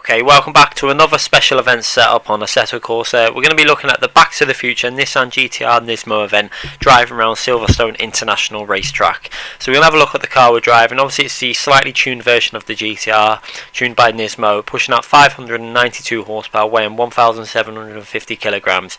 Okay, welcome back to another special event setup on Assetto Corsa. We're going to be looking at the Back to the Future Nissan Gtr Nismo event, driving around Silverstone International Racetrack. So we're going to have a look at the car we're driving. Obviously it's the slightly tuned version of the GTR, tuned by Nismo, pushing out 592 horsepower, weighing 1,750 kilograms.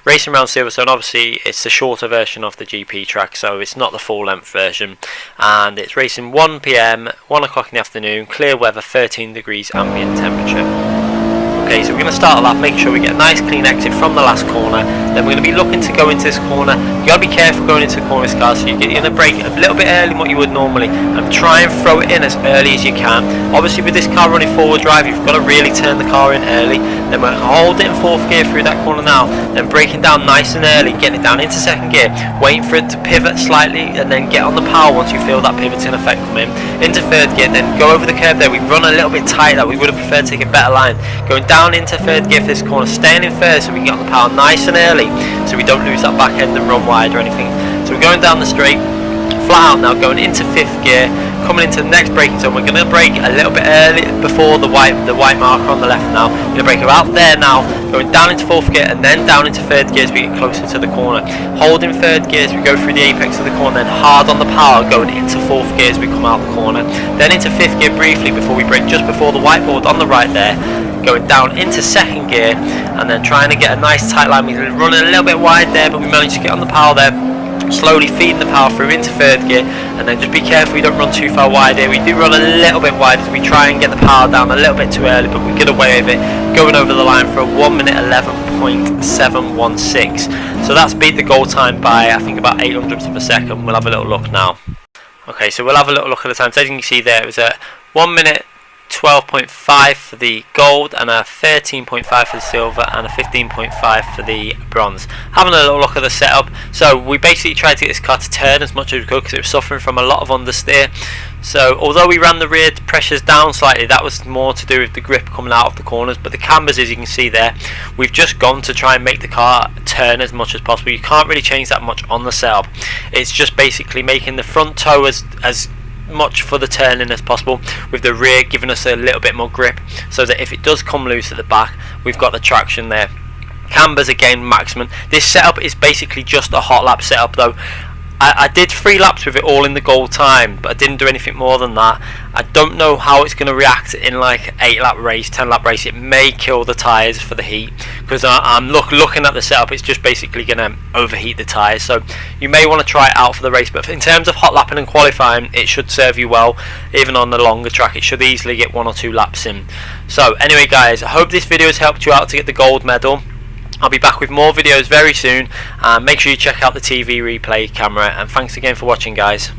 Racing around Silverstone, obviously it's the shorter version of the GP track, so it's not the full length version. And it's racing 1 PM, 1 o'clock in the afternoon, clear weather, 13 degrees ambient temperature. Okay, so we're going to start a lap, make sure we get a nice clean exit from the last corner. Then we're going to be looking to go into this corner. You got to be careful going into the corner of this car, so you're going to brake a little bit early than what you would normally, and try and throw it in as early as you can. Obviously with this car running forward drive, you've got to really turn the car in early. Then we're hold it in 4th gear through that corner now, then braking down nice and early, getting it down into 2nd gear, waiting for it to pivot slightly, and then get on the power once you feel that pivot's in effect come in. Into 3rd gear, then go over the curb there. We run a little bit tight, that we would have preferred to take a better line. Going down into 3rd gear for this corner, staying in 3rd so we can get on the power nice and early, so we don't lose that back end and run wide or anything. So we're going down the straight, flat out now, going into 5th gear, coming into the next braking zone. We're going to brake a little bit early before the white marker on the left now. We're going to brake about there now, going down into 4th gear and then down into 3rd gear as we get closer to the corner. Holding 3rd gear as we go through the apex of the corner, then hard on the power going into 4th gear as we come out the corner. Then into 5th gear briefly before we brake just before the whiteboard on the right there. Going down into 2nd gear and then trying to get a nice tight line. We're running a little bit wide there, but we managed to get on the power there. Slowly feeding the power through into 3rd gear, and then just be careful you don't run too far wide here. We do run a little bit wide as we try and get the power down a little bit too early, but we get away with it, going over the line for a 1 minute 11.716. So that's beat the goal time by I think about 800ths of a second. We'll have a little look now. Okay, so we'll have a little look at the times. As you can see there, it was a 1 minute 12.5 for the gold, and a 13.5 for the silver, and a 15.5 for the bronze. Having a little look at the setup, so we basically tried to get this car to turn as much as we could because it was suffering from a lot of understeer. So although we ran the rear pressures down slightly, that was more to do with the grip coming out of the corners. But the cambers, as you can see there, we've just gone to try and make the car turn as much as possible. You can't really change that much on the setup. It's just basically making the front toe as much for the turning as possible, with the rear giving us a little bit more grip, so that if it does come loose at the back, we've got the traction there. Cambers again maximum. This setup is basically just a hot lap setup though. I did 3 laps with it all in the goal time, but I didn't do anything more than that. I don't know how it's going to react in like 8-lap race, 10-lap race. It may kill the tyres for the heat, because I'm looking at the setup, it's just basically going to overheat the tyres. So you may want to try it out for the race, but in terms of hot lapping and qualifying, it should serve you well. Even on the longer track, it should easily get 1 or 2 laps in. So anyway guys, I hope this video has helped you out to get the gold medal. I'll be back with more videos very soon. Make sure you check out the TV replay camera, and thanks again for watching guys.